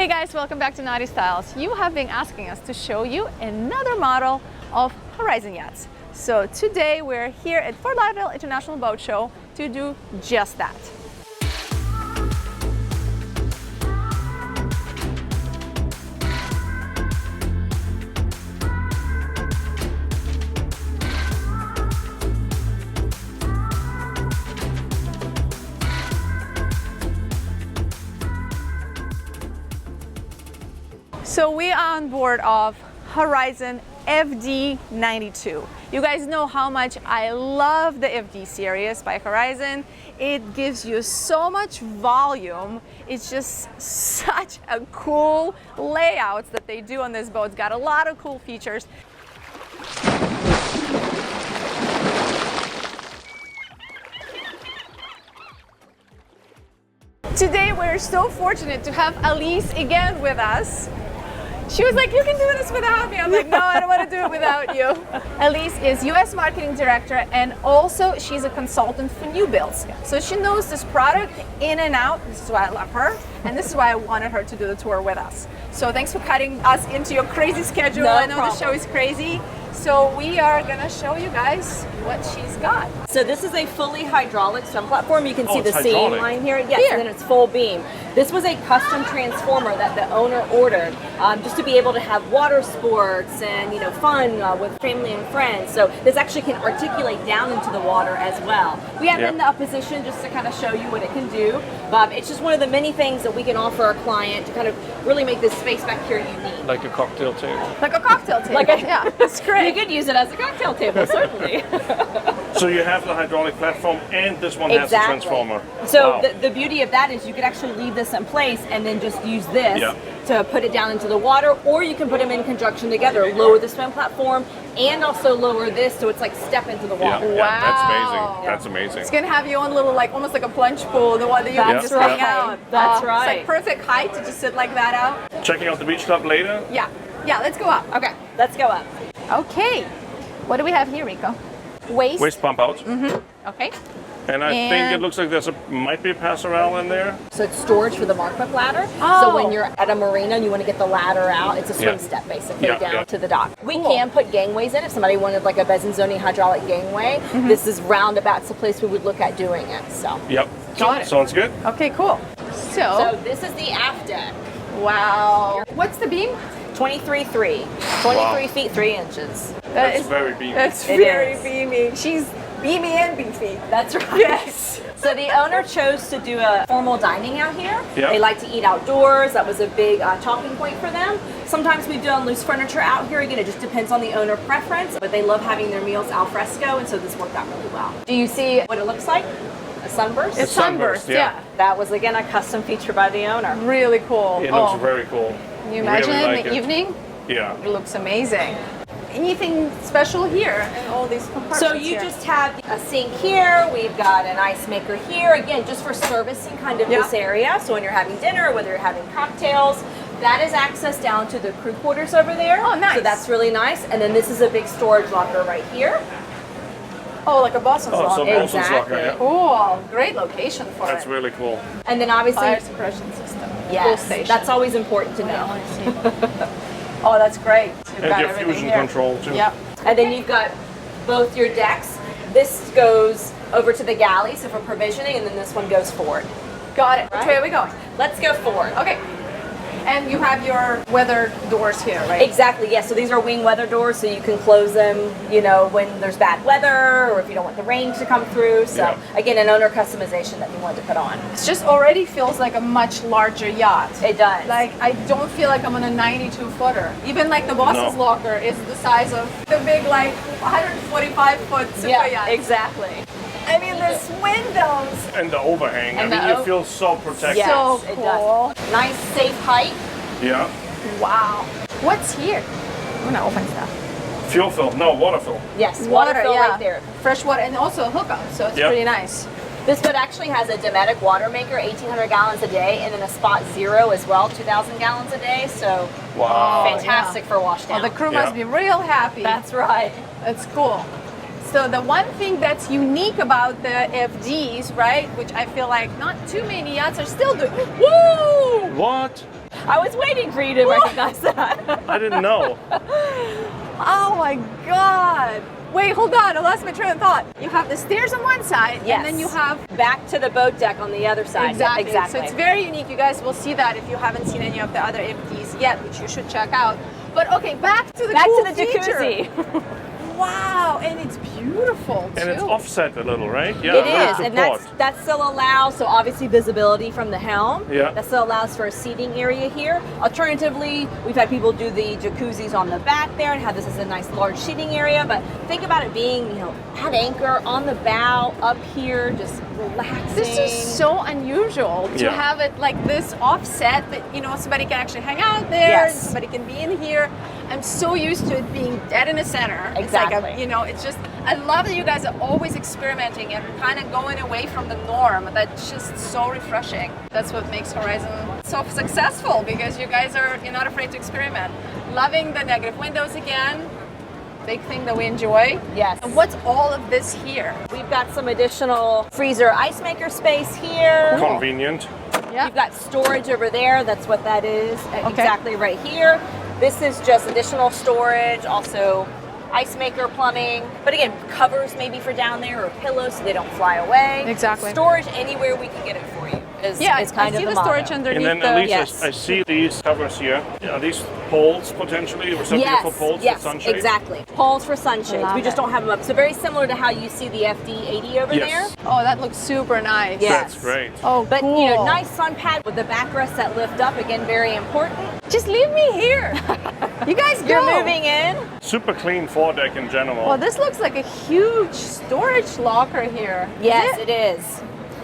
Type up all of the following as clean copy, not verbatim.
Hey guys, welcome back to NautiStyles. You have been asking us to show you another model of Horizon yachts. So today we're here at Fort Lauderdale International Boat Show to do just that. So we are on board of HORIZON FD92. You guys know how much I love the FD series by Horizon. It gives you so much volume. It's just such a cool layouts that they do on this boat. It's got a lot of cool features. Today we're so fortunate to have Elise again with us. She was like, you can do this without me. I'm like, no, I don't want to do it without you. Elise is US Marketing Director and also she's a consultant for new builds. So she knows this product in and out. This is why I love her. And this is why I wanted her to do the tour with us. So thanks for cutting us into your crazy schedule. No I know problem. the show is crazy. So we are gonna show you guys what she's got. So this is a fully hydraulic swim platform. You can see the it's seam hydraulic. line here. Yes, and then it's full beam. This was a custom transformer that the owner ordered just to be able to have water sports and fun with family and friends. So this actually can articulate down into the water as well. We have it in the up position just to kind of show you what it can do. It's just one of the many things that we can offer our client to kind of really make this space back here unique. Like a cocktail table. Like a cocktail table. Yeah, that's great. You could use it as a cocktail table, certainly. So you have the hydraulic platform and this one has a transformer. So Wow. the beauty of that is you could actually leave this in place and then just use this to put it down into the water, or you can put them in conjunction together, lower the swim platform and also lower this so it's like step into the water. Yeah, Wow. that's amazing. That's amazing. It's gonna have your own little, like almost like a plunge pool, the one that you can just hang out. That's It's right. like perfect height to just sit like that out. Checking out the beach club later. Yeah, let's go up. Okay, let's go up. Okay, what do we have here, Rico? Waist. Waist pump out. Okay. And I think it looks like might be a passerelle in there. So it's storage for the mark-up ladder. Oh. So when you're at a marina and you want to get the ladder out, it's a swim step basically down to the dock. We can put gangways in if somebody wanted like a Bezzanzoni hydraulic gangway. This is roundabout's the place we would look at doing it. So. Yep. Got it. Sounds good. Okay, cool. So this is the aft deck. Wow. What's the beam? 23.3. 23 feet 3 inches. That's very beamy. That's It very is. beamy. She's beamy and beefy. That's right. Yes. So the owner chose to do a formal dining out here. Yep. They like to eat outdoors. That was a big talking point for them. Sometimes we've done loose furniture out here. Again, it just depends on the owner preference, but they love having their meals al fresco, and so this worked out really well. Do you see what it looks like? A sunburst? It's sunburst, yeah. That was, again, a custom feature by the owner. Really cool. It looks very cool. Can you imagine Really it in like the it. evening? Yeah. It looks amazing. Anything special here in all these compartments? So you just have a sink here, we've got an ice maker here, again, just for servicing kind of this area. So when you're having dinner, whether you're having cocktails, that is access down to the crew quarters over there. Oh, nice. So that's really nice. And then this is a big storage locker right here. Oh, like a Boston's Oh, so locker. Boston's locker, yeah. Cool. Great location for That's it. really cool. And then obviously, Fire suppression system. Full yes, station. that's always important to know. Oh, that's great. You've And got your everything fusion here. control too. Yep. And then you've got both your decks. This goes over to the galley, so for provisioning, and then this one goes forward. Got it. Which Right. way are we going? Let's go forward. Okay. And you have your weather doors here, right? Exactly, yes. So these are wing weather doors, so you can close them, when there's bad weather or if you don't want the rain to come through. So again, an owner customization that we wanted to put on. It just already feels like a much larger yacht. It does. Like, I don't feel like I'm on a 92-footer. Even like the Boston's locker is the size of the big, like, 145-foot super yacht. Exactly. I mean, there's windows. And the overhang. And I mean, you feel so protected. Yes, So it cool. does. Nice, safe height. Yeah. Wow. What's here? I'm gonna open stuff. Fuel fill. No, water fill. Yes, water fill right there. Fresh water and also a hookup, so it's Yep. pretty nice. This boat actually has a Dometic water maker, 1,800 gallons a day, and then a Spot Zero as well, 2,000 gallons a day. So Wow. fantastic for wash down. Oh, the crew must be real happy. That's right. That's cool. So the one thing that's unique about the FDs, right, which I feel like not too many yachts are still doing. Woo! What? I was waiting for you to recognize that. I didn't know. Oh my God. Wait, hold on. I lost my train of thought. You have the stairs on one side, Yes. and then you have back to the boat deck on the other side. exactly. Exactly. So it's very unique. You guys will see that if you haven't seen any of the other FDs yet, which you should check out. But okay, back to the cool feature. jacuzzi. Wow, and it's beautiful too. And it's offset a little, right? Yeah, It little is, to and port. that still allows, so obviously visibility from the helm. Yeah. That still allows for a seating area here. Alternatively, we've had people do the jacuzzis on the back there and have this as a nice large seating area, but think about it being, you know, at anchor on the bow, up here, just relaxing. This is so unusual to Yeah. have it like this offset that, you know, somebody can actually hang out there, Yes. somebody can be in here. I'm so used to it being dead in the center. It's Exactly. like a, you know, it's just, I love that you guys are always experimenting and kind of going away from the norm. That's just so refreshing. That's what makes Horizon so successful, because you guys you're not afraid to experiment. Loving the negative windows again. Big thing that we enjoy. Yes. And what's all of this here? We've got some additional freezer ice maker space here. Convenient. Yeah. You've got storage over there. That's what that is. Okay. Exactly right here. This is just additional storage, also ice maker plumbing. But again, covers maybe for down there or pillows so they don't fly away. Exactly. Storage anywhere we can get it for you is Yeah, is kind I of see the the storage motto. underneath And then the... Elise, Yes. I see these covers here. Are these poles potentially, or something for poles yes, for sunshade? exactly. Poles for sunshades. Love We just it. don't have them up. So very similar to how you see the FD80 over Yes. there. Oh, that looks super nice. Yeah. That's great. Oh, But cool. you know, nice sun pad with the backrests that lift up. Again, very important. Just leave me here. You guys go. You're moving in. Super clean foredeck in general. Well, this looks like a huge storage locker here. Yes, it is.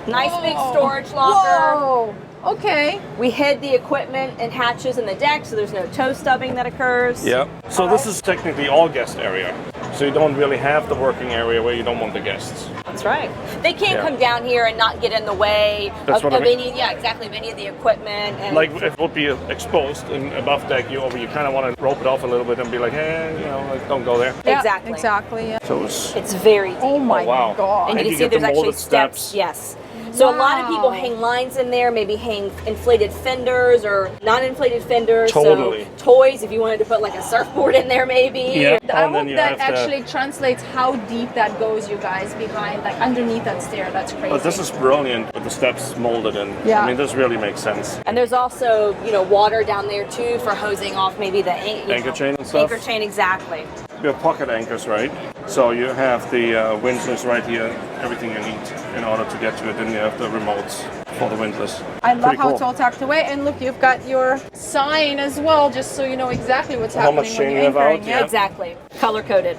Nice big storage locker. Whoa. Okay. We hid the equipment and hatches in the deck, so there's no toe stubbing that occurs. Yeah. So this is technically all guest area. So you don't really have the working area where you don't want the guests. That's right. They can't Yeah. come down here and not get in the way That's of, what I of mean. any, yeah, exactly, of any of the equipment. And Like if it would be exposed in above deck, you kind of want to rope it off a little bit and be like, hey, you know, like, don't go there. Yeah, Exactly. Exactly. Yeah. So it's it's very deep. Oh my wow. God. And you And can you see get the there's actually molded steps. Yes. So a lot of people Wow. hang lines in there, maybe hang inflated fenders or non-inflated fenders. Totally. So toys, if you wanted to put like a surfboard in there, maybe. Yeah. I And then hope you that have to- actually translates how deep that goes, you guys, behind, like underneath that stair. That's crazy. But this is brilliant with the steps molded in. Yeah. I mean, this really makes sense. And there's also, you know, water down there too for hosing off maybe the Anchor chain and stuff. Anchor chain, exactly. We have pocket anchors, right? So you have the windlass right here, everything you need in order to get to it. Then you have the remotes for the windlass. I love Pretty how cool. it's all tucked away. And look, you've got your sign as well, just so you know exactly what's How happening much when chain you're you have anchoring. out, Yeah. yeah. Exactly. Color coded.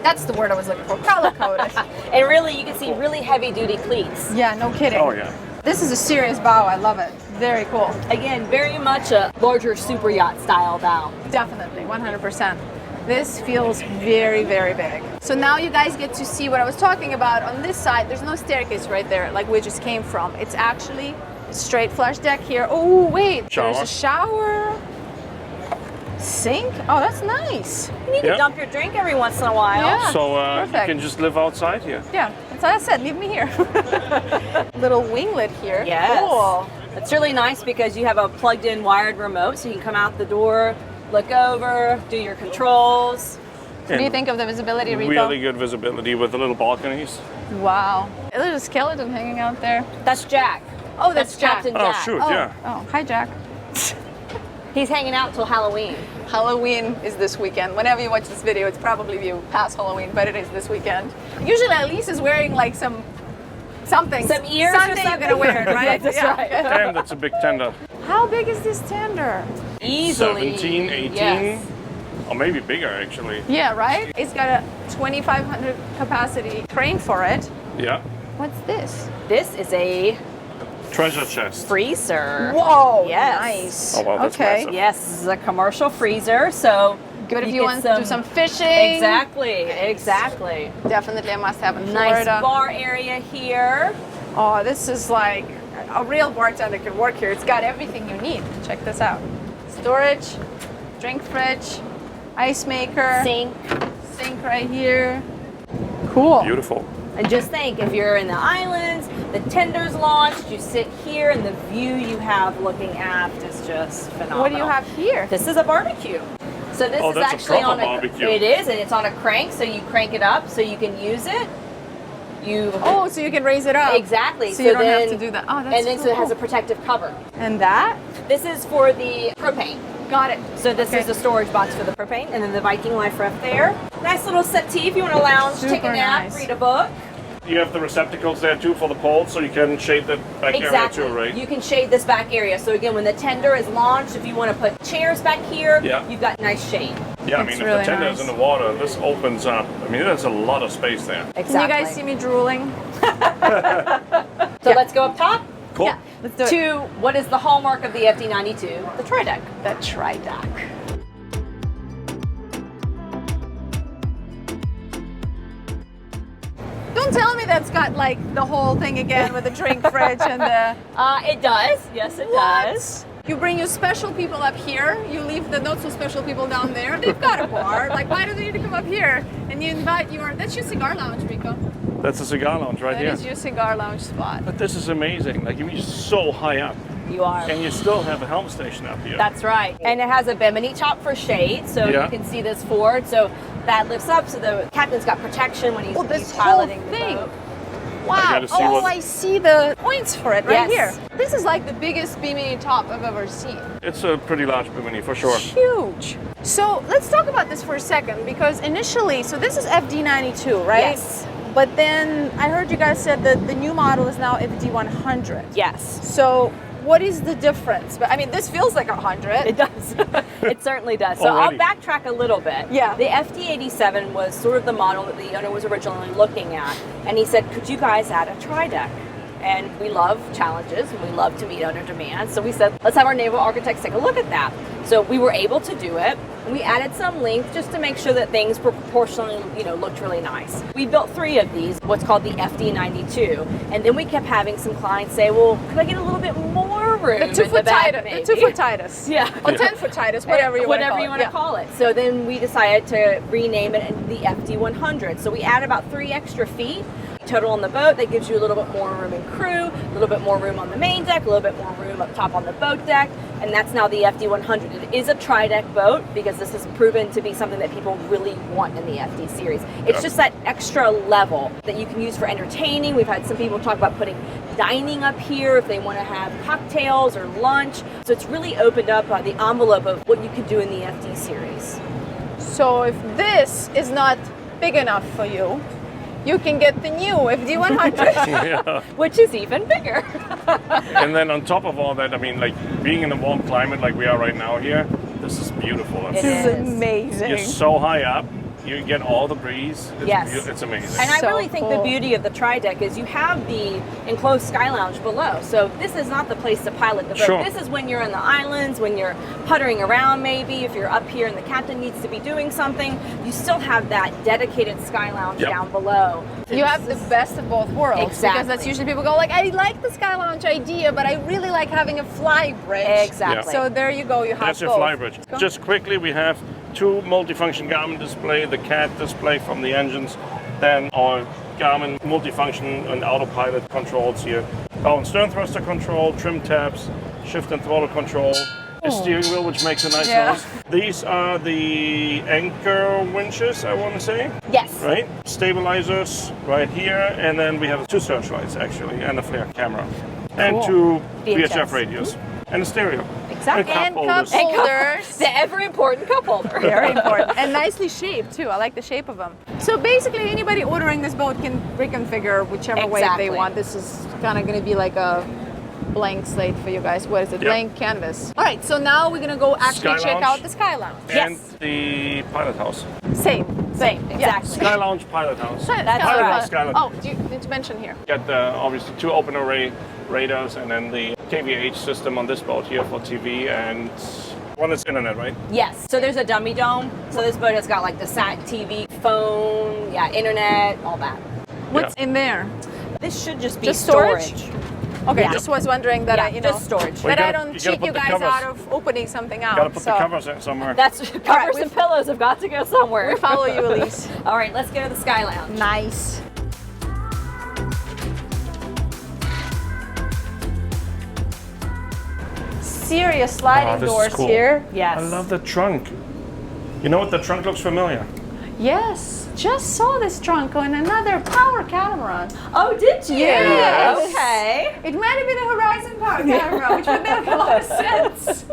That's the word I was looking for. Color coded. And really, you can see really heavy duty cleats. Yeah, no kidding. Oh yeah. This is a serious bow. I love it. Very cool. Again, very much a larger super yacht style bow. Definitely, 100%. This feels very, very big. So now you guys get to see what I was talking about. On this side, there's no staircase right there, like we just came from. It's actually a straight flush deck here. Oh, wait, Shower. there's a shower. Sink? Oh, that's nice. You need Yeah. to dump your drink every once in a while. Yeah. So you perfect. can just live outside here. Yeah, that's what I said. Leave me here. Little winglet here. Yes. Cool. It's really nice because you have a plugged in wired remote, so you can come out the door, look over, do your controls. What do you think of the visibility, Rico? Really good visibility with the little balconies. Wow. There's a skeleton hanging out there. That's Jack. Oh, that's Jack. Captain Oh Jack. shoot, Oh, yeah. oh, hi, Jack. He's hanging out till Halloween. Halloween is this weekend. Whenever you watch this video, it's probably past Halloween, but it is this weekend. Usually Elise is wearing like something. Some ears or Sunday you're gonna something? wear it, right? That's right. Damn, that's a big tender. How big is this tender? Easily. 17, 18, Yes. or maybe bigger actually. Yeah, right? It's got a 2,500 capacity crane for it. Yeah. What's this? This is a Treasure chest. freezer. Whoa, Yes. nice. Oh, wow, that's okay. massive. Yes, this is a commercial freezer, so Good if you get want to do some fishing. Exactly, exactly. Definitely a must-have in Nice Florida. bar area here. Oh, this is like a real bartender could work here. It's got everything you need. Check this out. Storage, drink fridge, ice maker, Sink. sink right here. Cool. Beautiful. And just think, if you're in the islands, the tender's launched, you sit here, and the view you have looking aft is just phenomenal. What do you have here? This is a barbecue. So this is that's actually a proper on a barbecue. It is, and it's on a crank, so you crank it up so you can use it. Oh, so you can raise it up. Exactly. So you don't have to do that. Oh, that's and then so so it has a cool. protective cover. And that? This is for the propane. Got it. So this is the storage box for the propane, and then the Viking life raft there. Nice little settee if you want to lounge, take a Super nap, nice. read a book. You have the receptacles there too for the poles, so you can shade the back area too, right? You can shade this back area. So again, when the tender is launched, if you want to put chairs back here, Yeah. you've got nice shade. Yeah, I It's mean, really if the tender nice. is in the water, this opens up. I mean, there's a lot of space there. Exactly. Can you guys see me drooling? So let's go up top. Cool. Yeah, let's do it. To what is the hallmark of the FD92, the tri-deck. The tri-deck. Don't tell me that's got like the whole thing again with the drink fridge and the... It does. Yes, it does. You bring your special people up here, you leave the not so special people down there. They've got a bar. Like, why do they need to come up here? And you invite your... That's your cigar lounge, Rico. That's a cigar lounge right That here. is your cigar lounge spot. But this is amazing. Like, you're so high up, You are. and you still have a helm station up here. That's right. And it has a bimini top for shade, so Yeah. you can see this forward. So that lifts up, so the captain's got protection when he's, Oh, this he's whole piloting the thing. boat. Wow. gotta see Oh, what- I see the points for it right Yes. here. This is like the biggest beamy top I've ever seen. It's a pretty large bimini for sure. Huge. So let's talk about this for a second, because initially, so this is FD92, right? Yes. But then I heard you guys said that the new model is now FD100. Yes. So what is the difference? But I mean, this feels like 100. It does. It certainly does. So Already. I'll backtrack a little bit. Yeah. The FD87 was sort of the model that the owner was originally looking at. And he said, could you guys add a tri-deck? And we love challenges and we love to meet owner demand. So we said, let's have our naval architects take a look at that. So we were able to do it. And we added some length just to make sure that things were proportionally, looked really nice. We built 3 of these, what's called the FD92. And then we kept having some clients say, well, could I get a little bit more room The in 2-foot the back, Titus. maybe? The 2-foot Titus. Yeah. Or 10-foot Titus, whatever you want to call it. want to call it. So then we decided to rename it the FD100. So we added about 3 extra feet total on the boat. That gives you a little bit more room in crew, a little bit more room on the main deck, a little bit more room up top on the boat deck, and that's now the FD100. It is a tri-deck boat because this has proven to be something that people really want in the FD series. It's just that extra level that you can use for entertaining. We've had some people talk about putting dining up here if they want to have cocktails or lunch. So it's really opened up the envelope of what you could do in the FD series. So if this is not big enough for you, you can get the new FD100. Yeah. Which is even bigger. And then on top of all that, I mean, like being in a warm climate like we are right now here, this is beautiful. It This is. is amazing. You're so high up, you get all the breeze. It's Yes. It's amazing. And I So really think the cool. beauty of the tri-deck is you have the enclosed Skylounge below. So this is not the place to pilot the boat. Sure. This is when you're in the islands, when you're puttering around maybe, if you're up here and the captain needs to be doing something, you still have that dedicated Skylounge Yep. down below. You have the best of both worlds. Exactly. Because that's usually people go like, I like the Skylounge idea, but I really like having a fly bridge. Exactly. So there you go, you have That's your both. fly bridge. Go. Just quickly, we have 2 multifunction Garmin display, the CAT display from the engines, then our Garmin multifunction and autopilot controls here. Bow and stern thruster control, trim tabs, shift and throttle control, a steering wheel which makes a nice Yeah. noise. These are the anchor winches, I want to say, Yes. right? Stabilizers right here, and then we have 2 searchlights actually, and a flare camera, and 2 VHF. VHF radios, and a stereo. Exactly. And And cup cup holders. holders. The ever important cup holder. Very important. And nicely shaped too. I like the shape of them. So basically anybody ordering this boat can reconfigure whichever way Exactly. they want. This is kind of going to be like a blank slate for you guys. What is it? Yep. Blank canvas. All right, so now we're going to go actually check Skylounge. out the Skylounge. And Yes. the pilot house. Same. Exactly. Skylounge pilot house. That's Pilot right. house Skylounge. Oh, did you mention here? Got obviously 2 open array radars and then the KVH system on this boat here for TV and one is internet, right? Yes. So there's a dummy dome. So this boat has got like the sat TV, phone, internet, all that. What's in there? This should just be Just storage? storage. Okay, Yeah. just was wondering that Yeah, just storage. Well, that you I gotta- don't you gotta cheat put you the guys covers- out of opening something out. Gotta put so the covers in somewhere. That's covers we- and pillows have got to go somewhere. we follow you, Elise. All right, let's go to the Skylounge. Nice. serious sliding this is doors cool. here. Yes. I love the trunk. You know what? The trunk looks familiar. Yes, just saw this trunk on another power catamaran. Oh, did you? Yes. Okay. It might have been a Horizon power catamaran, which would make a lot of sense.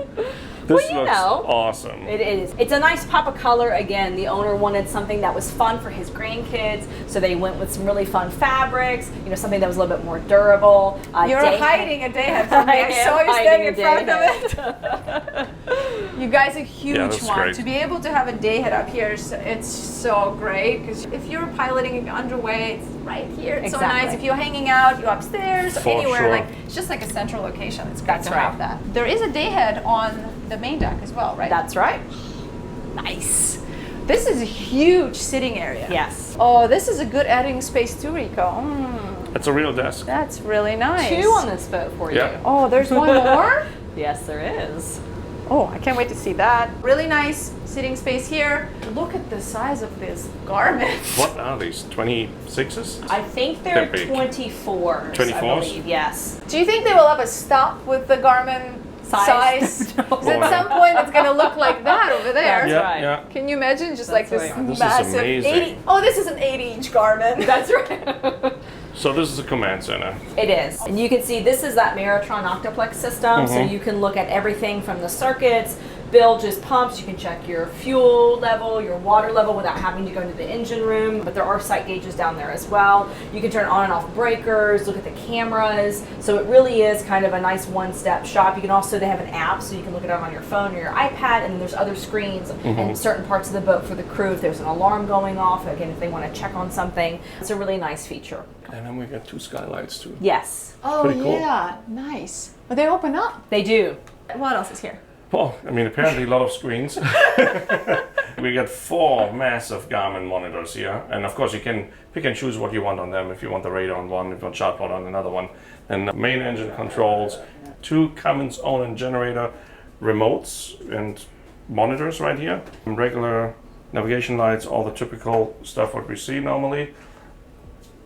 This you looks know. awesome. It is. It's a nice pop of color. Again, the owner wanted something that was fun for his grandkids, so they went with some really fun fabrics, you know, something that was a little bit more durable. You're hiding a day head from me. I saw you standing in front of it. You guys, a huge that's one. great. To be able to have a day head up here, it's so great, because if you're piloting, if you're underway, it's right here. It's so Exactly. nice. If you're hanging out, you're upstairs, For anywhere, sure. like it's just like a central location. It's great That's to right. have that. There is a day head on the main deck as well, right? That's right. Nice. This is a huge sitting area. Yes. Oh, this is a good editing space too, Rico. It's a real desk. That's really nice. 2 on this boat for Yeah. you. Oh, there's one more? Yes, there is. Oh, I can't wait to see that. Really nice sitting space here. Look at the size of this garment. What are these? 26s? I think they're They're big. 24s. 24s? I believe. Yes. Do you think they will ever stop with the Garmin size? No. Because at some point it's going to look like that over there. That's Yeah, right. yeah. Can you imagine just That's like this right. This is massive amazing. 80? Oh, this is an 80-inch Garmin. That's right. So this is a command center. It is. And you can see this is that Maritron Octoplex system, so you can look at everything from the circuits, bilges, pumps. You can check your fuel level, your water level without having to go into the engine room, but there are sight gauges down there as well. You can turn on and off breakers, look at the cameras. So it really is kind of a nice one-step shop. You can also, they have an app, so you can look it up on your phone or your iPad, and then there's other screens and certain parts of the boat for the crew if there's an alarm going off, again, if they want to check on something. It's a really nice feature. And then we got 2 skylights too. Yes, Oh, Pretty cool. yeah. Nice. But they open up. they do. What else is here? Well, I mean, apparently a lot of screens. We got 4 massive Garmin monitors here. And of course you can pick and choose what you want on them. If you want the radar on one, if you want chartplotter on another one. And the main engine controls, 2 Cummins own and generator remotes and monitors right here. Regular navigation lights, all the typical stuff what we see normally.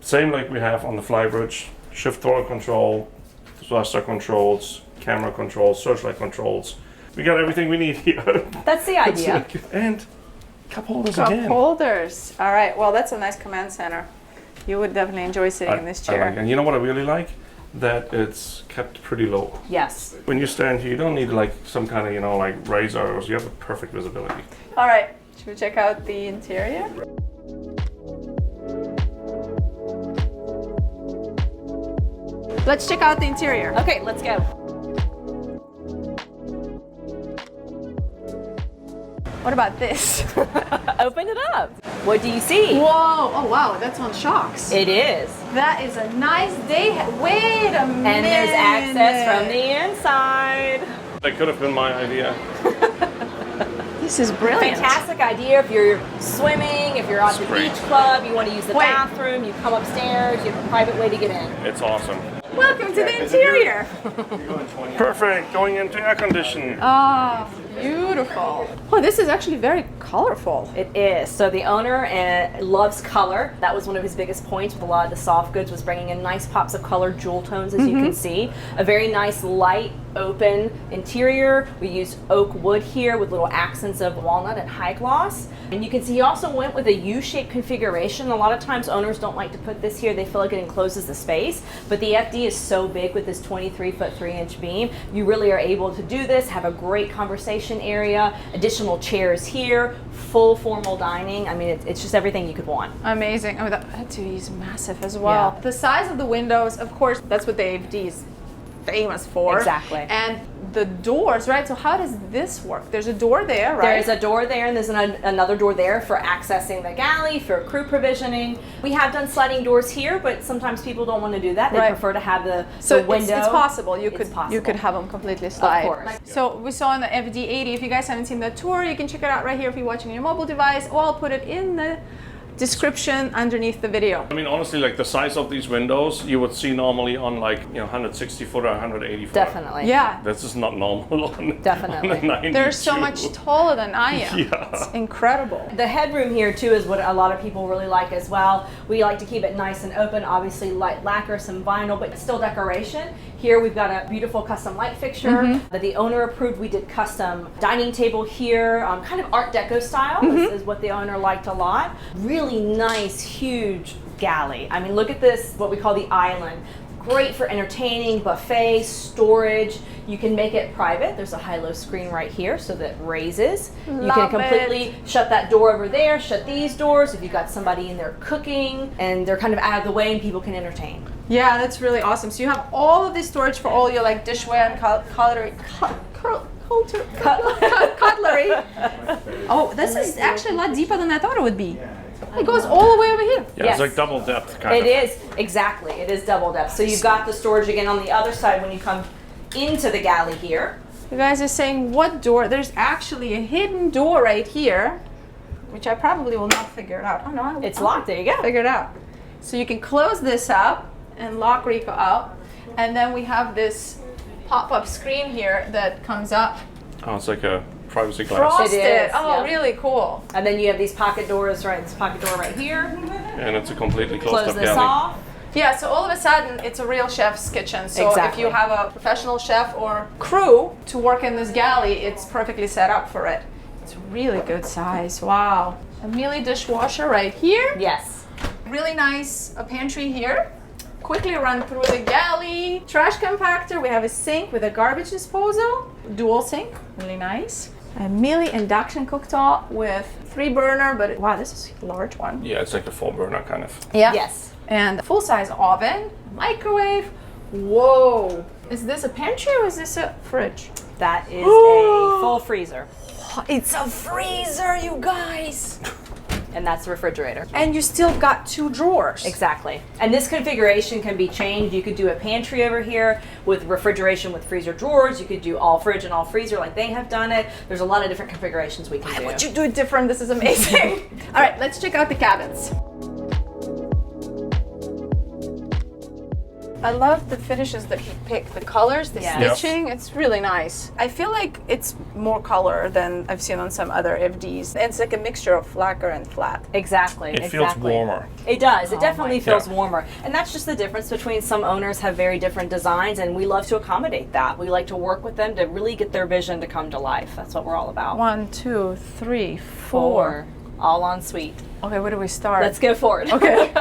Same like we have on the flybridge, shift throttle control, thruster controls, camera controls, searchlight controls. We got everything we need here. That's the idea. And cup holders Cup again. holders. All right. Well, that's a nice command center. You would definitely enjoy sitting in this I chair. like, and you know what I really like? That it's kept pretty low. Yes. When you stand here, you don't need like some kind of, you know, like razors. You have a perfect visibility. All right. Should we check out the interior? Let's check out the interior. Okay, let's go. What about this? Open it up. What do you see? Whoa! Oh wow, that's on shocks. It is. That is a nice day. Wait a minute. And there's access from the inside. That could have been my idea. This is brilliant. Fantastic idea if you're swimming, if you're at the Great. beach club, you want to use the Wait. bathroom, you come upstairs, you have a private way to get in. It's awesome. Welcome to the interior. Perfect. Going into air condition. Ah, beautiful. Oh, this is actually very colorful. It is. So the owner loves color. That was one of his biggest points with a lot of the soft goods, was bringing in nice pops of color, jewel tones, as you can see. A very nice light, open interior. We used oak wood here with little accents of walnut and high gloss. And you can see he also went with a U-shaped configuration. A lot of times owners don't like to put this here. They feel like it encloses the space. But the FD is so big with this 23-foot 3-inch beam. You really are able to do this, have a great conversation area, additional chairs here, full formal dining. I mean, it's just everything you could want. Amazing. Oh, that TV is massive as well. Yeah. The size of the windows, of course, that's what the AFD is famous for. Exactly. And the doors, right? So how does this work? There's a door there, right? There is a door there, and there's another door there for accessing the galley, for crew provisioning. We have done sliding doors here, but sometimes people don't want to do that. They Right. prefer to have the So window. it's possible. You It's could possible. you could have them completely slide. course. So we saw on the FD80. If you guys haven't seen the tour, you can check it out right here if you're watching on your mobile device, or I'll put it in the description underneath the video. I mean, honestly, like the size of these windows, you would see normally on like 160 foot or 180 foot. Definitely. Yeah, This is not normal on, Definitely. on the 92. they're so much taller than I am. Yeah. It's incredible. The headroom here too is what a lot of people really like as well. We like to keep it nice and open, obviously light lacquer, some vinyl, but still decoration. Here we've got a beautiful custom light fixture that the owner approved. We did custom dining table here, kind of Art Deco style is what the owner liked a lot. Really nice, huge galley. I mean, look at this, what we call the island. Great for entertaining, buffet, storage. You can make it private. There's a high-low screen right here so that it raises. You can completely shut that door over there, shut these doors if you've got somebody in there cooking and they're kind of out of the way and people can entertain. Yeah, that's really awesome. So you have all of this storage for all your like dishware and cutlery. Cutlery. Oh, this is actually a lot deeper than I thought it would be. It goes all the way over here. Yeah, Yes. it's like double depth kind It of. is, exactly. It is double depth. So you've got the storage again on the other side when you come into the galley here. You guys are saying what door? There's actually a hidden door right here, which I probably will not figure it out. Oh no, It's locked. There you go. Figure it out. So you can close this up and lock Rico out, and then we have this pop-up screen here that comes up. Oh, it's like a privacy glass. Frosted. It is, Oh, yeah. really cool. And then you have these pocket doors, right? This pocket door right here. And it's a completely closed Close up this galley. off. Yeah, so all of a sudden it's a real chef's kitchen. So Exactly. if you have a professional chef or crew to work in this galley, it's perfectly set up for it. It's really good size. Wow. A mealy dishwasher right here. Yes. Really nice pantry here. Quickly run through the galley. Trash compactor. We have a sink with a garbage disposal. Dual sink. Really nice. A mealy induction cooktop with 3-burner, but wow, this is a large one. Yeah, it's like a 4-burner kind of. Yeah. Yes. And a full-size oven, microwave. Whoa. Is this a pantry or is this a fridge? That is a full freezer. It's a freezer, you guys. And that's the refrigerator. And you still got 2 drawers. Exactly. And this configuration can be changed. You could do a pantry over here with refrigeration with freezer drawers. You could do all fridge and all freezer like they have done it. There's a lot of different configurations we can do. Why would you do it different? This is amazing. All right, let's check out the cabins. I love the finishes that he picked, the colors, the Yeah. stitching. It's really nice. I feel like it's more color than I've seen on some other FDs. It's like a mixture of lacquer and flat. Exactly. It feels exactly. warmer. It does. It definitely feels Yeah. warmer. And that's just the difference between some owners have very different designs, and we love to accommodate that. We like to work with them to really get their vision to come to life. That's what we're all about. 1, 2, 3, 4. All en suite. Okay, where do we start? Let's go for it. Okay.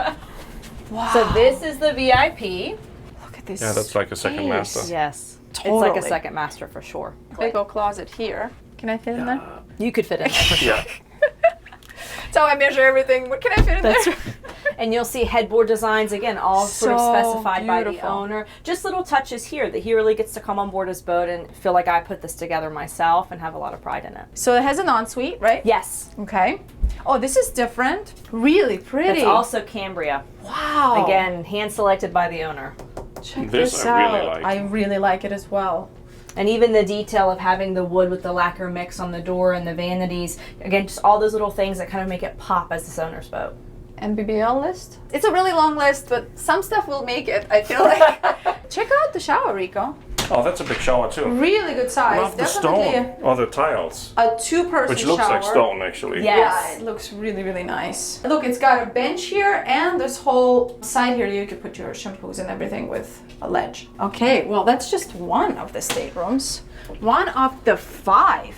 Wow. So this is the VIP. Look at this. Yeah, that's like a second space. master. Yes. It's like a Totally. second master for sure. Big old closet here. Can I fit in there? You could fit in there for sure. Yeah. That's how I measure everything. What can I fit in That's there? right. And you'll see headboard designs, again, all sort of So specified by the beautiful. owner. Just little touches here that he really gets to come on board his boat and feel like I put this together myself and have a lot of pride in it. So it has an ensuite, right? Yes. Okay. Oh, this is different. Really pretty. It's also Cambria. Wow. Again, hand selected by the owner. Check This this I out. really like. I really like it as well. And even the detail of having the wood with the lacquer mix on the door and the vanities. Again, just all those little things that kind of make it pop as this owner's boat. NBB list. It's a really long list, but some stuff will make it, I feel like. Check out the shower, Rico. Oh, that's a big shower too. Really good size. Love the Definitely stone or the tiles, a 2-person which looks shower. like stone actually. Yeah. Yeah, Yes. it looks really, really nice. Look, it's got a bench here and this whole side here you could put your shampoos and everything with a ledge. Okay, well that's just one of the staterooms. One of the 5.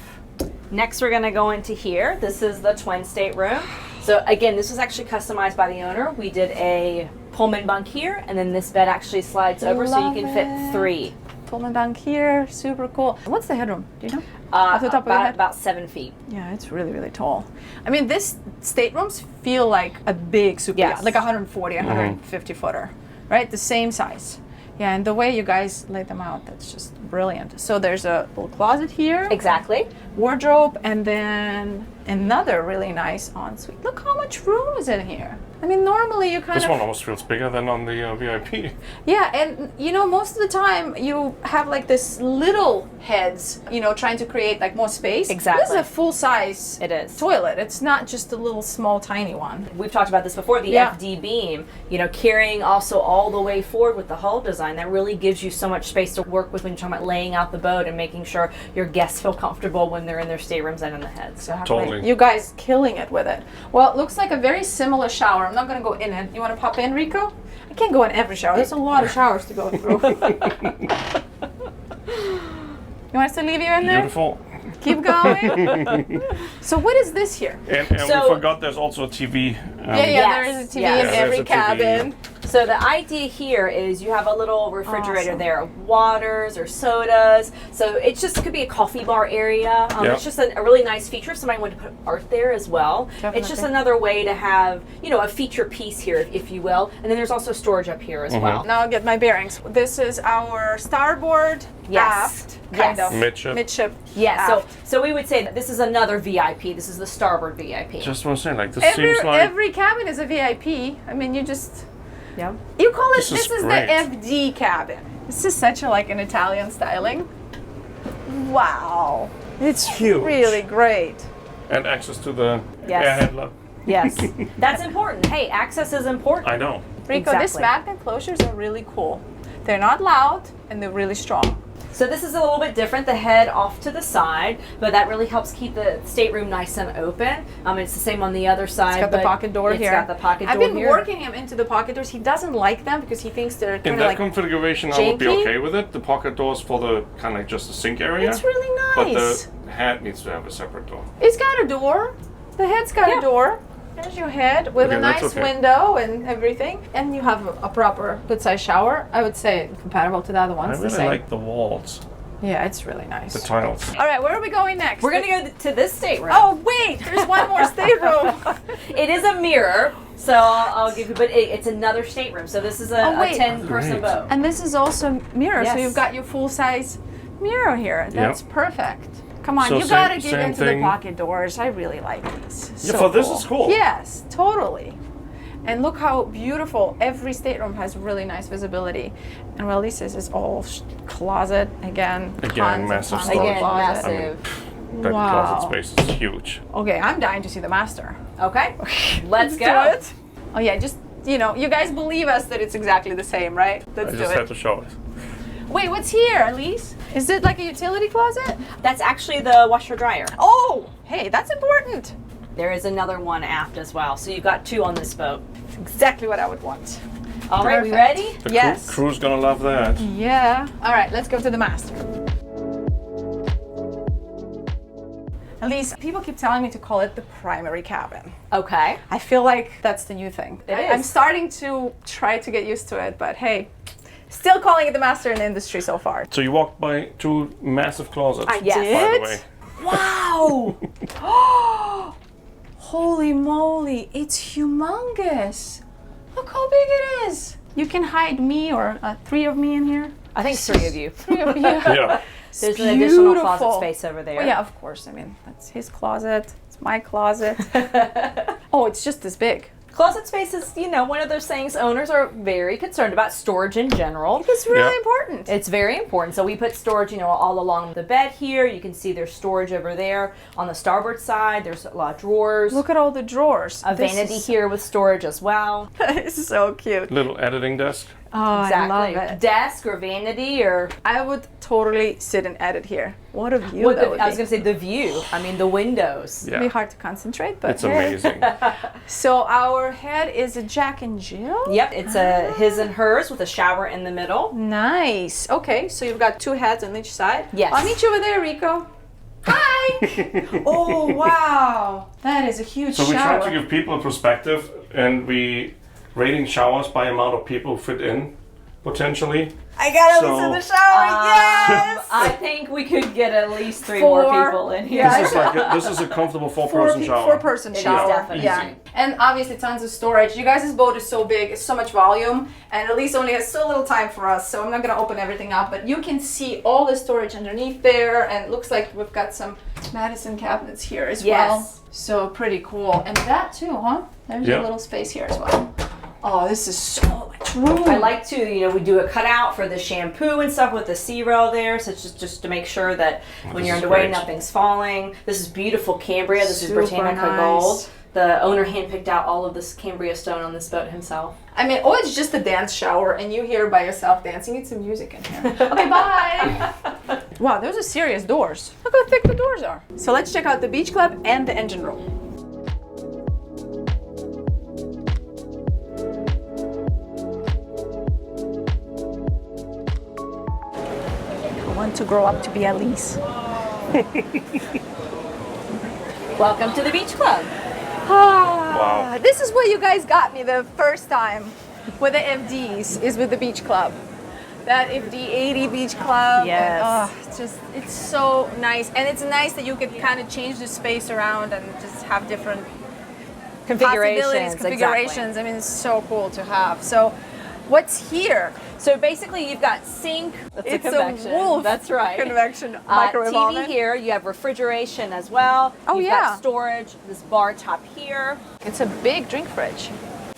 Next, we're going to go into here. This is the twin stateroom. So again, this was actually customized by the owner. We did a Pullman bunk here, and then this bed actually slides over so you Love can fit it. 3. Pullman bunk here, super cool. What's the headroom? Do you know? Off the top of your head? About 7 feet. Yeah, it's really, really tall. I mean, this staterooms feel like a big super Yes. yacht, like 140, 150 footer, right? The same size. Yeah, and the way you guys laid them out, that's just brilliant. So there's a little closet here, Exactly. wardrobe, and then Another really nice ensuite. Look how much room is in here. I mean, normally you kind This of... one almost feels bigger than on the VIP. Yeah, and you know, most of the time you have like this little heads, you know, trying to create like more space. Exactly. This is a full size It is. toilet. It's not just a little small tiny one. We've talked about this before, the Yeah. FD beam, you know, carrying also all the way forward with the hull design. That really gives you so much space to work with when you're talking about laying out the boat and making sure your guests feel comfortable when they're in their staterooms and in the heads. Totally. You guys killing it with it. Well, it looks like a very similar shower. I'm not going to go in it. You want to pop in, Rico? I can't go in every shower. There's a lot of showers to go through. You want us to leave you in there? Beautiful. Keep going. So what is this here? And So- we forgot there's also a TV. Yeah, Yes, there is a TV yes. in Yeah, every there's a TV. cabin. So the idea here is you have a little refrigerator Awesome. there of waters or sodas. So it just could be a coffee bar area. Yep. It's just a really nice feature if somebody wanted to put art there as well. It's just Definitely. another way to have, you know, a feature piece here, if you will. And then there's also storage up here as well. Now I'll get my bearings. This is our starboard Yes. aft, kind Yes. of. Midship. Midship. Yeah, so aft. so we would say that this is another VIP. This is the starboard VIP. Just want to say, like, this Every, seems like every cabin is a VIP. I mean, you just... yeah. You call it, This is this is great. the FD cabin. This is such a, like an Italian styling. Wow. It's Huge. really great. and access to the Yes. air handler. Yes. That's important. Hey, access is important. I know. Rico, this Exactly. magnet closures are really cool. They're not loud and they're really strong. So this is a little bit different, the head off to the side, but that really helps keep the stateroom nice and open. It's the same on the other side. It's got the but pocket door it's here. got the pocket I've door been here. working him into the pocket doors. He doesn't like them because he thinks they're In kind of that like... configuration, I would be janky? okay with it. The pocket doors for the kind of like just the sink area. It's really nice. But the head needs to have a separate door. It's got a door. The head's got Yeah. a door. There's your head with Okay, a that's nice okay. window and everything. And you have a proper good size shower. I would say compatible to the other I ones. The really same. like the walls, Yeah, it's really nice. the tiles. All right, where are we going next? We're going to go to this stateroom. Oh, wait, there's one more stateroom. It is a mirror, so I'll give you, but it's another stateroom. So this is a, Oh, wait. 10-person Great. boat. And this is also mirror, so Yes. you've got your full-size mirror here. That's perfect. Come on, So you gotta same- give same into the thing. pocket doors. I really like these. Yeah, So for this is cool. Yes, totally. And look how beautiful. Every stateroom has really nice visibility. And well, this is all closet again. Again, massive of storage. Again, closet. massive. That Wow. closet space is huge. Okay, I'm dying to see the master. Okay, let's do go. it. Oh yeah, just you know, you guys believe us that it's exactly the same, right? Let's I do just it. had to show it. Wait, what's here, Elise? Is it like a utility closet? That's actually the washer dryer. Oh, hey, that's important. There is another one aft as well. So you've got two on this boat. Exactly what I would want. All right, we Perfect. ready? The Yes. crew's gonna love that. Yeah. All right, let's go to the master. Elise, people keep telling me to call it the primary cabin. Okay. I feel like that's the new thing. It I'm is. starting to try to get used to it, but hey, still calling it the master in the industry so far. So you walked by two massive closets. Yes. By the way. Wow! Holy moly, it's humongous. Look how big it is. You can hide me or three of me in here. I think three of you. Three of you. Yeah. There's an additional Beautiful. closet space over there. Oh yeah, of course. I mean, that's his closet. It's my closet. Oh, it's just this big. Closet space is, you know, one of those things owners are very concerned about, storage in general. It's really Yeah. important. It's very important. So we put storage, you know, all along the bed here. You can see there's storage over there. On the starboard side, there's a lot of drawers. Look at all the drawers. A This vanity is- here with storage as well. It's so cute. Little editing desk. Oh, Exactly. I love it. Desk or vanity or I would totally sit and edit here. What a view what that the, would I was be. going to say the view. I mean, the windows. It'd be Yeah. hard to concentrate, but It's hey. amazing. So our head is a Jack and Jill? Yep, it's a his and hers with a shower in the middle. Nice. Okay, so you've got two heads on each side. Yes. I'll meet you over there, Rico. Hi. Oh, wow. That is a huge So we shower. try to give people a perspective, and we rating showers by amount of people fit in. potentially. I got So- Elise in the shower. Yes. I think we could get at least three more people in here. Yeah. This is a comfortable four-person shower. Four-person It is shower. definitely. Yeah. And obviously tons of storage. You guys' boat is so big, it's so much volume, and Elise only has so little time for us, so I'm not gonna open everything up, but you can see all the storage underneath there, and it looks like we've got some Madison cabinets here as well. Yes. So pretty cool. And that too, huh? There's a little space here as well. Oh, this is so much room. I like to, you know, we do a cutout for the shampoo and stuff with the C-rail there, so it's just to make sure that when you're is underway, great. nothing's falling. This is beautiful Cambria. This Super is Britannica nice. Gold. The owner handpicked out all of this Cambria stone on this boat himself. I mean, oh, it's just a dance shower, and you here by yourself dancing. It's some music in here. Okay, bye. Wow, those are serious doors. Look how thick the doors are. So let's check out the beach club and the engine room. I want to grow up to be Elise. Welcome to the beach club. Ah, this is what you guys got me the first time with the FDs, is with the beach club. That FD80 beach club. Yes. And, it's so nice. And it's nice that you could kind of change the space around and just have different possibilities, configurations. Exactly. I mean, it's so cool to have. So what's here? So basically, you've got sink. That's It's a convection. a Wolf That's right. convection microwave TV oven. here. You have refrigeration as well. Oh, You've yeah. got storage. This bar top here. It's a big drink fridge.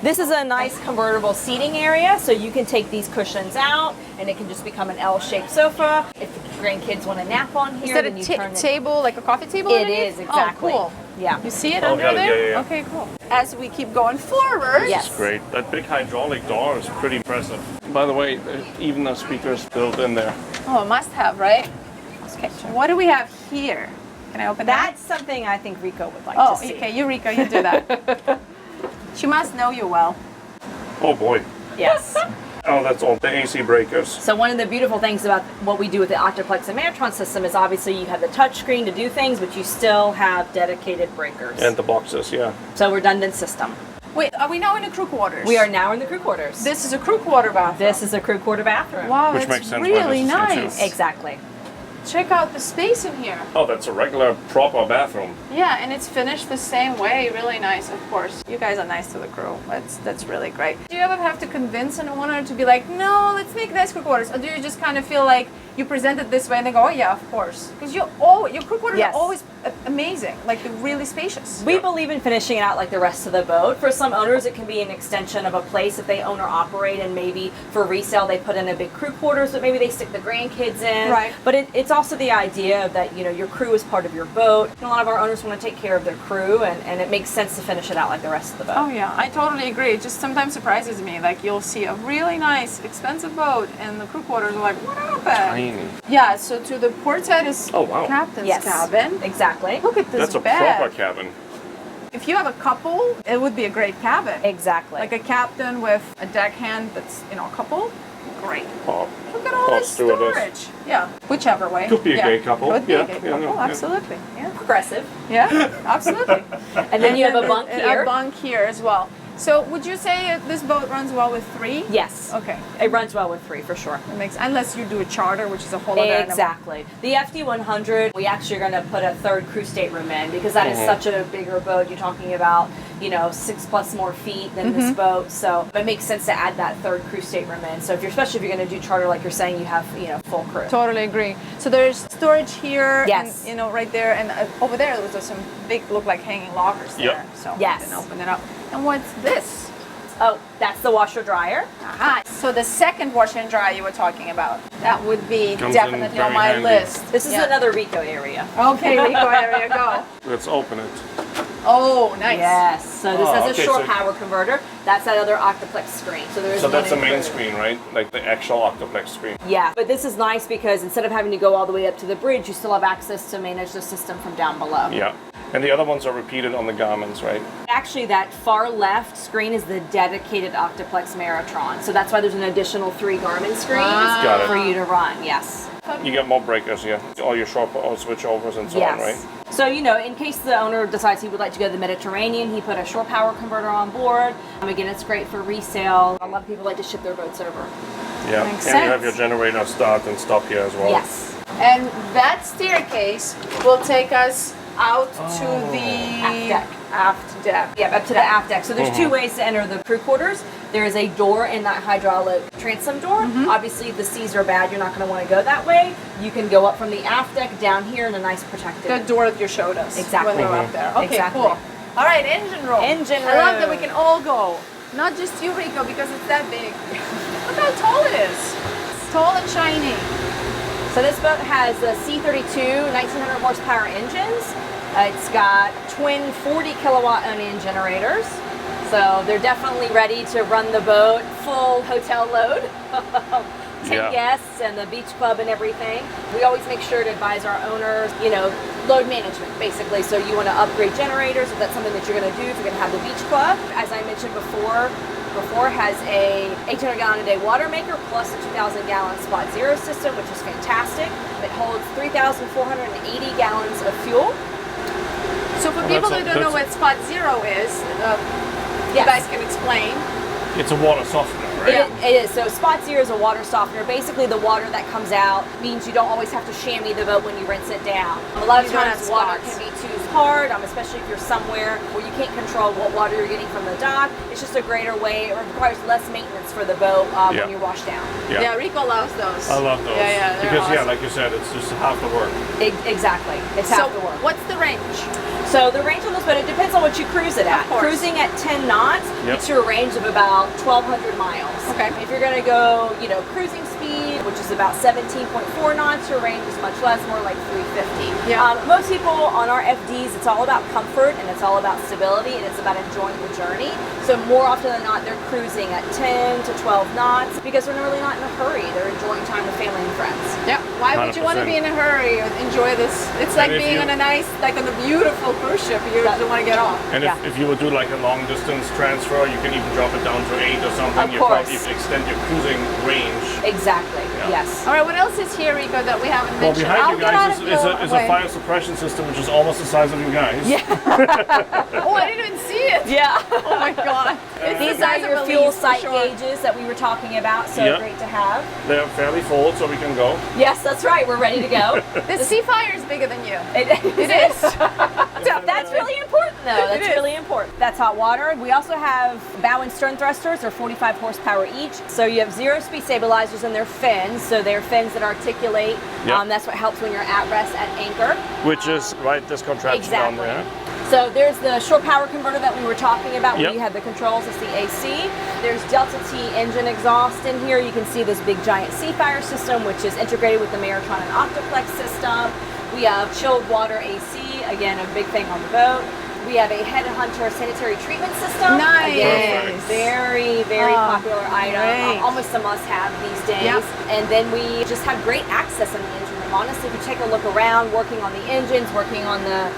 This is a nice convertible seating area, so you can take these cushions out, and it can just become an L-shaped sofa. If the grandkids want to nap on here, Is that then you a turn it. table, like a coffee table? It underneath? is, exactly. Oh, cool. Yeah. You see it Oh, under got it. there? Yeah. Okay, cool. As we keep going forward. Yes. It's great. That big hydraulic door is pretty impressive. By the way, even the speakers built in there. Oh, a must have, right? Okay, what do we have here? Can I open that? That's something I think Rico would like Oh, to see. okay, you Rico, you do that. She must know you well. Oh boy. Yes. Oh, that's all the AC breakers. So one of the beautiful things about what we do with the Octoplex and Manatron system is obviously you have the touch screen to do things, but you still have dedicated breakers. And the boxes, yeah. So redundant system. Wait, are we now in the crew quarters? We are now in the crew quarters. This is a crew quarter bathroom. This is a crew quarter bathroom. Wow, Which it's makes sense why really this is here, too. nice. Exactly. Check out the space in here. Oh, that's a regular, proper bathroom. Yeah, and it's finished the same way. Really nice, of course. You guys are nice to the crew. That's really great. Do you ever have to convince an owner to be like, no, let's make nice crew quarters? Or do you just kind of feel like you present it this way and they go, oh yeah, of course? Because your crew quarters Yes. are always amazing. Like, they're really spacious. We believe in finishing it out like the rest of the boat. For some owners, it can be an extension of a place that they own or operate, and maybe for resale they put in a big crew quarters, but maybe they stick the grandkids in. Right. But it's also the idea that, you know, your crew is part of your boat. And a lot of our owners want to take care of their crew, and it makes sense to finish it out like the rest of the boat. Oh yeah, I totally agree. It just sometimes surprises me. Like, you'll see a really nice, expensive boat, and the crew quarters are like, what happened? Tiny. Yeah, so to the port side is Oh, wow. captain's Yes. cabin. Exactly. Look at this That's a bed. proper cabin. If you have a couple, it would be a great cabin. Exactly. Like a captain with a deckhand that's, you know, a couple. Great. Oh, Look at all oh, this stewardess. storage. Yeah, whichever way. Could be a yeah. gay couple. Could be Yeah, a gay yeah, couple, yeah. absolutely. Yeah, progressive. yeah, absolutely. And then you have a bunk here. A bunk here as well. So would you say this boat runs well with 3? Yes. Okay. It runs well with 3 for sure. It makes, unless you do a charter, which is a whole other animal. Exactly. The FD100, we actually are going to put a third crew stateroom in because that is such a bigger boat. You're talking about, you know, 6+ more feet than this boat. So it makes sense to add that third crew stateroom in. So if you're, especially if you're going to do charter, like you're saying, you have, you know, full crew. Totally agree. So there's storage here, Yes. and, you know, right there, and over there was some big, look like hanging lockers there. Yep. So Yes. we can open it up. And what's this? Oh, that's the washer dryer. Aha. So the second washer and dryer you were talking about, that would be Comes in definitely on very my handy. list. This is Yeah. another Rico area. Okay, Rico, area, go. Let's open it. Oh, nice. Yes. So this Oh, has a okay, shore so- power converter. That's that other Octoplex screen. So there is So one that's the main included. screen, right? Like the actual Octoplex screen. Yeah, but this is nice because instead of having to go all the way up to the bridge, you still have access to manage the system from down below. Yeah. And the other ones are repeated on the Garmins, right? Actually, that far left screen is the dedicated Octoplex Maratron. So that's why there's an additional 3 Garmin screens Got it. for you to run. Yes. You get more breakers here. All your short switchovers and so on, right? So, you know, in case the owner decides he would like to go to the Mediterranean, he put a shore power converter on board. Again, it's great for resale. A lot of people like to ship their boats over. Yeah, Makes and you have sense. your generator start and stop here as well. Yes. And that staircase will take us out to the Aft deck. aft deck. Yeah, up to the aft deck. So there's two ways to enter the crew quarters. There is a door in that hydraulic transom door. Obviously, if the seas are bad, you're not going to want to go that way. You can go up from the aft deck down here in a nice protected. The door that you showed us Exactly. when we were up there. Okay, Exactly. cool. All right, engine room. Engine I love that room. we can all go. Not just you, Rico, because it's that big. Look how tall it is. It's tall and shiny. So this boat has a C32 1900 horsepower engines. It's got twin 40 kilowatt Onion generators. So they're definitely ready to run the boat full hotel load. 10 guests and the beach club and everything. We always make sure to advise our owners, you know, load management basically. So you want to upgrade generators if that's something that you're going to do, if you're going to have the beach club. As I mentioned before has a 800 gallon a day water maker plus a 2,000 gallon spot zero system, which is fantastic. It holds 3,480 gallons of fuel. So for people who don't know what spot zero is, you guys can explain. It's a water softener, right? It is. So spot zero is a water softener. Basically, the water that comes out means you don't always have to chamois the boat when you rinse it down. A lot of times water can be too hard, especially if you're somewhere where you can't control what water you're getting from the dock. It's just a greater way. It requires less maintenance for the boat when you wash down. Yeah, Rico loves those. I love those. Yeah, because awesome. like you said, it's just half the work. Exactly. It's half the work. What's the range? So the range on this boat, it depends on what you cruise it at. Cruising at 10 knots gets you a range of about 1,200 miles. Okay. If you're going to go, you know, cruising speed, which is about 17.4 knots, your range is much less, more like 350. Yeah. Most people on our FDs, it's all about comfort and it's all about stability and it's about enjoying the journey. So more often than not, they're cruising at 10 to 12 knots because they're really not in a hurry. They're enjoying time with family and friends. Yeah. Why would you want to be in a hurry or enjoy this? It's like being on a nice, like on a beautiful cruise ship. You just want to get off. And if you would do like a long distance transfer, you can even drop it down to 8 or something. Of course. You extend your cruising range. Exactly. Yes. All right. What else is here, Rico, that we haven't mentioned? Well, behind you guys is a fire suppression system, which is almost the size of you guys. Yeah. Oh, I didn't even see it. Yeah. Oh my God. These are your fuel sight gauges that we were talking about, so great to have. They're fairly full, so we can go. Yes, that's right. We're ready to go. This sea fire is bigger than you. It is. That's really important, though. That's really important. That's hot water. We also have bow and stern thrusters. They're 45 horsepower each. So you have zero-speed stabilizers and they're fins. So they're fins that articulate. That's what helps when you're at rest at anchor. Which is this contraption down there. So there's the shore power converter that we were talking about where you have the controls. It's the AC. There's Delta T engine exhaust in here. You can see this big giant Seafire system, which is integrated with the Maritron and Optiplex system. We have chilled water AC, again, a big thing on the boat. We have a Headhunter sanitary treatment system. Nice. Again, very, very popular item. Great. Almost a must-have these days. Yep. And then we just have great access in the engine room. Honestly, if you take a look around, working on the engines, working on the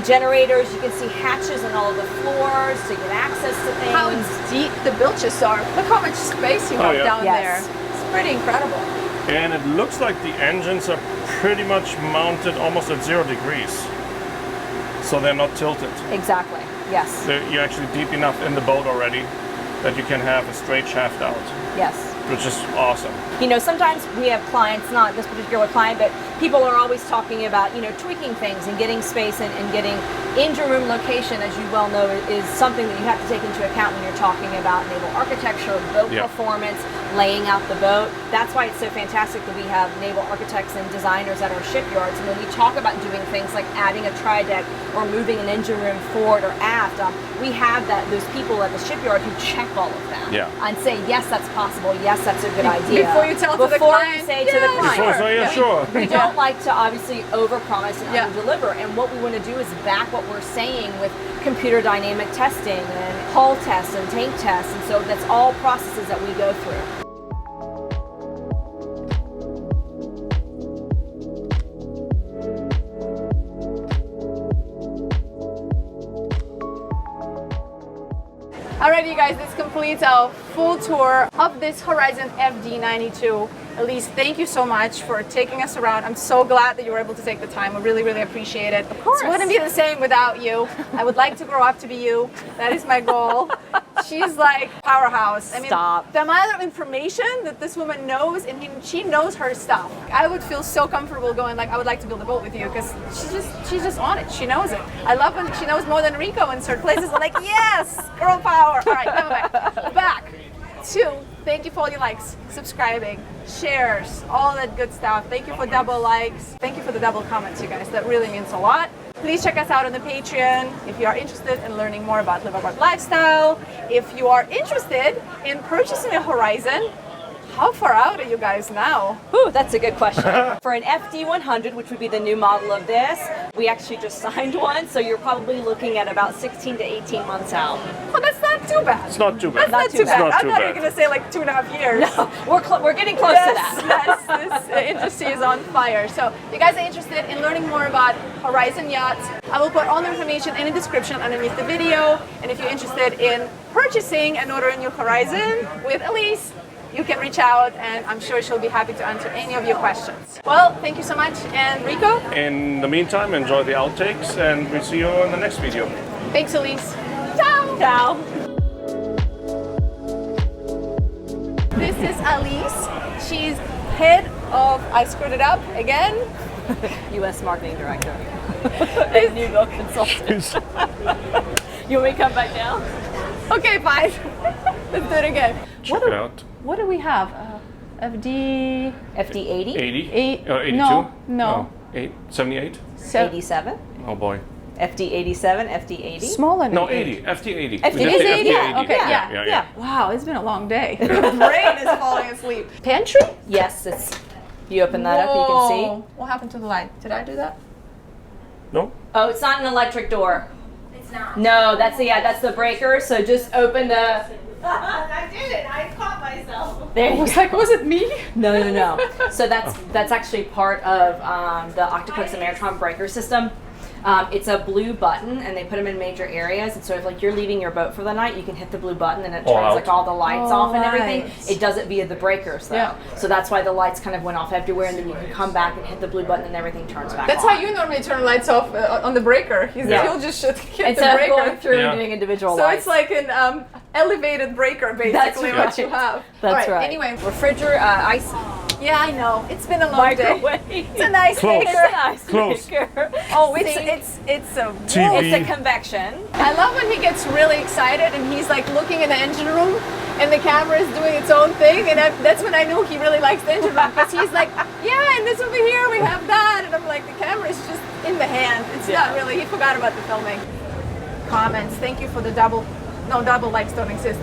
generators, you can see hatches on all of the floors to get access to things. How deep the bilges are. Look how much space you have down there. It's pretty incredible. And it looks like the engines are pretty much mounted almost at 0 degrees. So they're not tilted. Exactly, yes. You're actually deep enough in the boat already that you can have a straight shaft out. Yes. Which is awesome. You know, sometimes we have clients, not this particular client, but people are always talking about, you know, tweaking things and getting space and getting engine room location, as you well know, is something that you have to take into account when you're talking about naval architecture, boat performance, laying out the boat. That's why it's so fantastic that we have naval architects and designers at our shipyards. And when we talk about doing things like adding a tri-deck or moving an engine room forward or aft, we have those people at the shipyard who check all of that and say, yes, that's possible. Yes, that's a good idea. Before you tell to the client. Before you say to the client. Sure. We don't like to obviously overpromise and under-deliver. And what we want to do is back what we're saying with computer dynamic testing and hull tests and tank tests. And so that's all processes that we go through. Alright, you guys, this completes our full tour of this Horizon FD92. Elise, thank you so much for taking us around. I'm so glad that you were able to take the time. I really, really appreciate it. Of course. It wouldn't be the same without you. I would like to grow up to be you. That is my goal. She's like powerhouse. I mean, Stop. the amount of information that this woman knows, and she knows her stuff. I would feel so comfortable going like, I would like to build a boat with you because she's just on it. She knows it. I love when she knows more than Rico in certain places. I'm like, yes, girl power. All right, come back. Back to thank you for all your likes, subscribing, shares, all that good stuff. Thank you for double likes. Thank you for the double comments, you guys. That really means a lot. Please check us out on the Patreon if you are interested in learning more about liveaboard lifestyle. If you are interested in purchasing a Horizon, how far out are you guys now? Whew, that's a good question. For an FD100, which would be the new model of this, we actually just signed one, so you're probably looking at about 16 to 18 months out. Oh, that's not too bad. It's not too bad. That's not too bad. It's not I too thought you were bad. going to say like 2.5 years. No, we're getting close to that. Yes, this industry is on fire. So if you guys are interested in learning more about Horizon Yachts, I will put all the information in the description underneath the video. And if you're interested in purchasing and ordering your Horizon with Elise, you can reach out and I'm sure she'll be happy to answer any of your questions. Well, thank you so much. And Rico? In the meantime, enjoy the outtakes and we'll see you in the next video. Thanks, Elise. Ciao. Ciao. This is Elise. She's head of, I screwed it up again, U.S. Marketing Director and new boat consultant. You want me to come back down? Okay, fine. Let's do it again. Check it out. What do we have? FD... FD80? 80? 82? No. 78? 87? Oh boy. FD87, FD80? Smaller than No, 80. FD80. It It is 80? Yeah, Okay, yeah. Wow, it's been a long day. The brain is falling asleep. Pantry? Yes, it's. You open that up, you can see. What happened to the light? Did I do that? No? Oh, it's not an electric door. It's not. No, that's the breaker. So just open the. I did it. I caught myself. There I you was go. like, was it me? No. So that's actually part of the Octopus and Maritron breaker system. It's a blue button, and they put them in major areas. And so if like you're leaving your boat for the night, you can hit the blue button, and it All turns out. like all the lights off and everything. nice. It does it via the breakers, though. Yeah. So that's why the lights kind of went off everywhere, and then you can come back and hit the blue button, and everything turns back That's on. how you normally turn lights off on the breaker. Yeah. He'll just hit the Instead of breaker. going through Yeah. and doing individual So lights. it's like an elevated breaker, basically, That's what you right. have. That's All right. Anyway, Refrigerator, ice yeah, I know. It's been a long day. microwave. It's a nice Close. It's maker. an ice Close. maker. Oh, Sink. it's a TV. It's a convection. I love when he gets really excited and he's like looking in the engine room and the camera is doing its own thing, and that's when I knew he really likes the engine room because he's like, yeah, and this over here we have that, and I'm like, the camera is just in the hand. It's not really. He forgot about the filming. Comments. Thank you for the double. No, double likes don't exist.